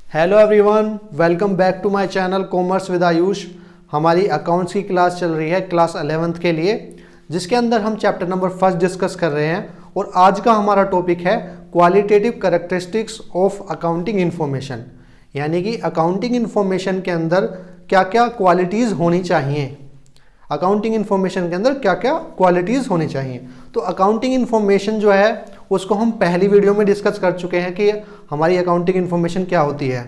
Hello everyone, welcome back to my channel commerce with Ayush. हमारी accounts की class चल रही है क्लास 11th के लिए, जिसके अंदर हम चैप्टर नंबर 1 डिस्कस कर रहे हैं। और आज का हमारा टॉपिक है qualitative characteristics of accounting information, यानी कि अकाउंटिंग इन्फॉर्मेशन के अंदर क्या क्या क्वालिटीज़ होनी चाहिए। अकाउंटिंग इन्फॉर्मेशन के अंदर क्या क्या क्वालिटीज़ होनी चाहिए। तो अकाउंटिंग इन्फॉर्मेशन जो है उसको हम पहली वीडियो में डिस्कस कर चुके हैं कि हमारी अकाउंटिंग इन्फॉर्मेशन क्या होती है।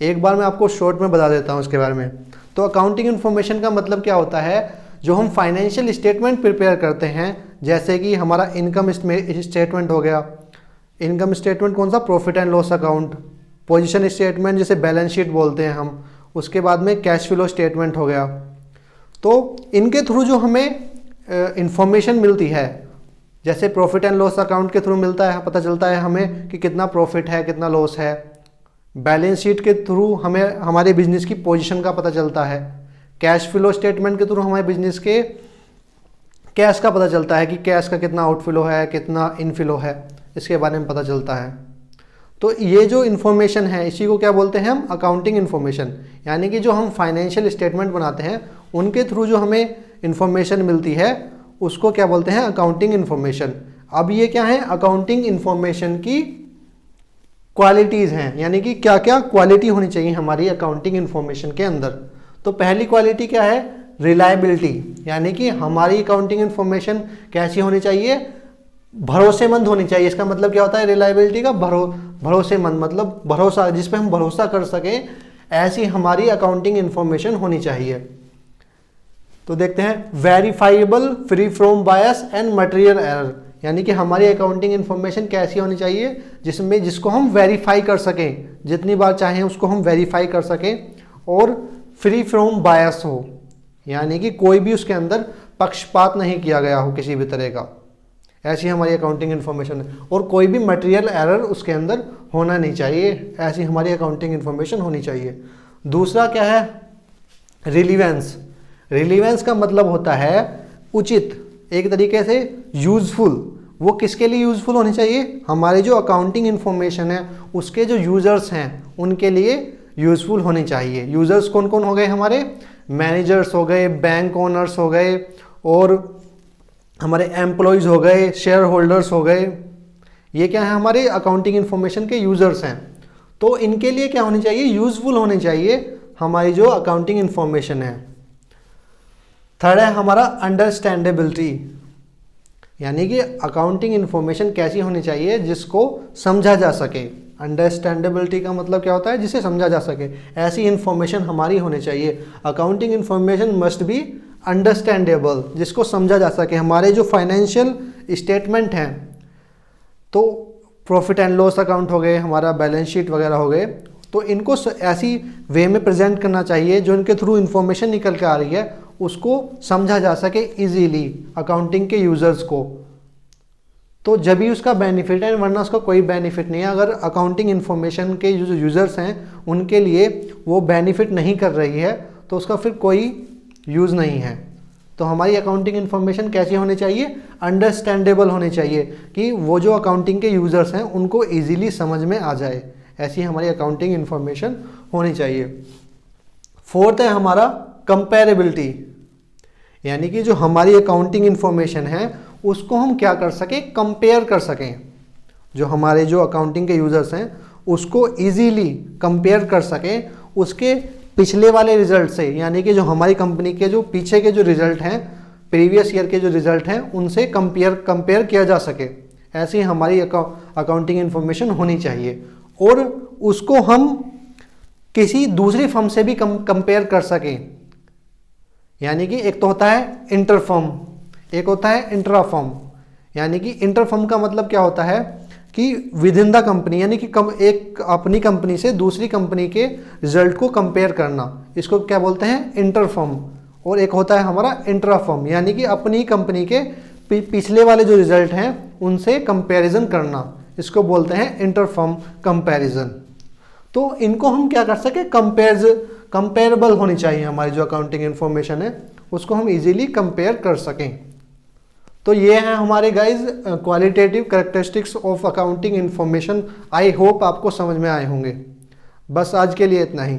एक बार मैं आपको शॉर्ट में बता देता हूँ इसके बारे में। तो अकाउंटिंग इन्फॉर्मेशन का मतलब क्या होता है, जो हम फाइनेंशियल स्टेटमेंट प्रिपेयर करते हैं, जैसे कि हमारा इनकम स्टेटमेंट हो गया। इनकम स्टेटमेंट कौन सा? Profit and loss account. Position statement जिसे बैलेंस शीट बोलते हैं हम। उसके बाद में कैश फ्लो स्टेटमेंट हो गया। तो इनके थ्रू जो हमें इंफॉर्मेशन मिलती है, जैसे प्रॉफिट एंड लॉस अकाउंट के थ्रू मिलता है, पता चलता है हमें कि कितना प्रॉफिट है कितना लॉस है। बैलेंस शीट के थ्रू हमें हमारे बिजनेस की पोजीशन का पता चलता है। कैश फ्लो स्टेटमेंट के थ्रू हमारे बिजनेस के कैश का पता चलता है कि कैश का कितना आउटफ्लो है कितना इनफ्लो है, इसके बारे में पता चलता है। तो ये जो इन्फॉर्मेशन है इसी को क्या बोलते हैं हम? Accounting information. यानी कि जो हम फाइनेंशियल स्टेटमेंट बनाते हैं उनके थ्रू जो हमें इन्फॉर्मेशन मिलती है उसको क्या बोलते हैं? Accounting information. अब ये क्या है? अकाउंटिंग इन्फॉर्मेशन की क्वालिटीज़ हैं, यानी कि क्या क्या क्वालिटी होनी चाहिए हमारी अकाउंटिंग इन्फॉर्मेशन के अंदर। तो पहली क्वालिटी क्या है? रिलायबिलिटी। यानी कि हमारी अकाउंटिंग इन्फॉर्मेशन कैसी होनी चाहिए? भरोसेमंद होनी चाहिए। इसका मतलब क्या होता है रिलायबिलिटी का? भरोसेमंद, मतलब भरोसा, जिस पे हम भरोसा कर सकें, ऐसी हमारी अकाउंटिंग इन्फॉर्मेशन होनी चाहिए। तो देखते हैं, verifiable, free from bias and material error. यानी कि हमारी अकाउंटिंग इन्फॉर्मेशन कैसी होनी चाहिए जिसको हम वेरीफाई कर सकें, जितनी बार चाहें उसको हम वेरीफाई कर सकें, और फ्री फ्रॉम बायस हो, यानी कि कोई भी उसके अंदर पक्षपात नहीं किया गया हो किसी भी तरह का। ऐसी हमारी अकाउंटिंग इन्फॉर्मेशन है। और कोई भी मटेरियल एरर उसके अंदर होना नहीं चाहिए, ऐसी हमारी अकाउंटिंग इन्फॉर्मेशन होनी चाहिए। दूसरा क्या है? रिलीवेंस। रिलीवेंस का मतलब होता है उचित, एक तरीके से यूजफुल। वो किसके लिए यूजफुल होनी चाहिए? हमारे जो अकाउंटिंग इन्फॉर्मेशन है उसके जो यूजर्स हैं उनके लिए यूजफुल होनी चाहिए। यूजर्स कौन कौन हो गए हमारे? मैनेजर्स हो गए, बैंक ओनर्स हो गए, और हमारे एम्प्लॉयज़ हो गए, शेयर होल्डर्स हो गए। ये क्या है? हमारे अकाउंटिंग इन्फॉर्मेशन के यूजर्स हैं। तो इनके लिए क्या होनी चाहिए? यूजफुल होनी चाहिए हमारी जो अकाउंटिंग इन्फॉर्मेशन है। थर्ड है हमारा अंडरस्टैंडेबिलिटी। यानी कि अकाउंटिंग इन्फॉर्मेशन कैसी होनी चाहिए जिसको समझा जा सके। अंडरस्टैंडेबिलिटी का मतलब क्या होता है? जिसे समझा जा सके, ऐसी इन्फॉर्मेशन हमारी होनी चाहिए। Accounting information must be understandable, जिसको समझा जा सके। हमारे जो फाइनेंशियल स्टेटमेंट हैं, तो प्रॉफिट एंड लॉस अकाउंट हो गए, हमारा बैलेंस शीट वगैरह हो गए, तो इनको ऐसी वे में प्रेजेंट करना चाहिए जो इनके थ्रू इन्फॉर्मेशन निकल के आ रही है उसको समझा जा सके इजीली अकाउंटिंग के यूजर्स को। तो जब भी उसका बेनिफिट है, वरना उसका कोई बेनिफिट नहीं है। अगर अकाउंटिंग इन्फॉर्मेशन के जो यूजर्स हैं उनके लिए वो बेनिफिट नहीं कर रही है तो उसका फिर कोई यूज़ नहीं है। तो हमारी अकाउंटिंग इन्फॉर्मेशन कैसी होनी चाहिए? अंडरस्टैंडेबल होनी चाहिए, कि वो जो अकाउंटिंग के यूजर्स हैं उनको ईजिली समझ में आ जाए। ऐसी हमारी अकाउंटिंग इन्फॉर्मेशन होनी चाहिए। फोर्थ है हमारा कंपेरेबिलिटी। यानी कि जो हमारी अकाउंटिंग इन्फॉर्मेशन है उसको हम क्या कर सकें? कंपेयर कर सकें। जो हमारे जो अकाउंटिंग के यूजर्स हैं उसको इजीली कंपेयर कर सकें उसके पिछले वाले रिजल्ट से। यानी कि जो हमारी कंपनी के जो पीछे के जो रिजल्ट हैं, प्रीवियस ईयर के जो रिजल्ट हैं, उनसे कंपेयर किया जा सके। ऐसी हमारी अकाउंटिंग इन्फॉर्मेशन होनी चाहिए। और उसको हम किसी दूसरी फर्म से भी कंपेयर कर सकें। यानी कि एक तो होता है इंटर फर्म, एक होता है इंट्रा फर्म। यानी कि इंटर फर्म का मतलब क्या होता है कि विद इन द कंपनी, यानी कि एक अपनी कंपनी से दूसरी कंपनी के रिजल्ट को कंपेयर करना, इसको क्या बोलते हैं? Inter firm. और एक होता है हमारा इंट्रा फर्म, यानी कि अपनी कंपनी के पिछले वाले जो रिजल्ट हैं उनसे कंपैरिजन करना, इसको बोलते हैं इंटर फर्म कंपैरिजन। तो इनको हम क्या कर सके? कंपेरेबल होनी चाहिए हमारी जो अकाउंटिंग इन्फॉर्मेशन है उसको हम इजीली कंपेयर कर सकें। तो ये हैं हमारे guys qualitative characteristics of accounting information. I hope आपको समझ में आए होंगे। बस आज के लिए इतना ही।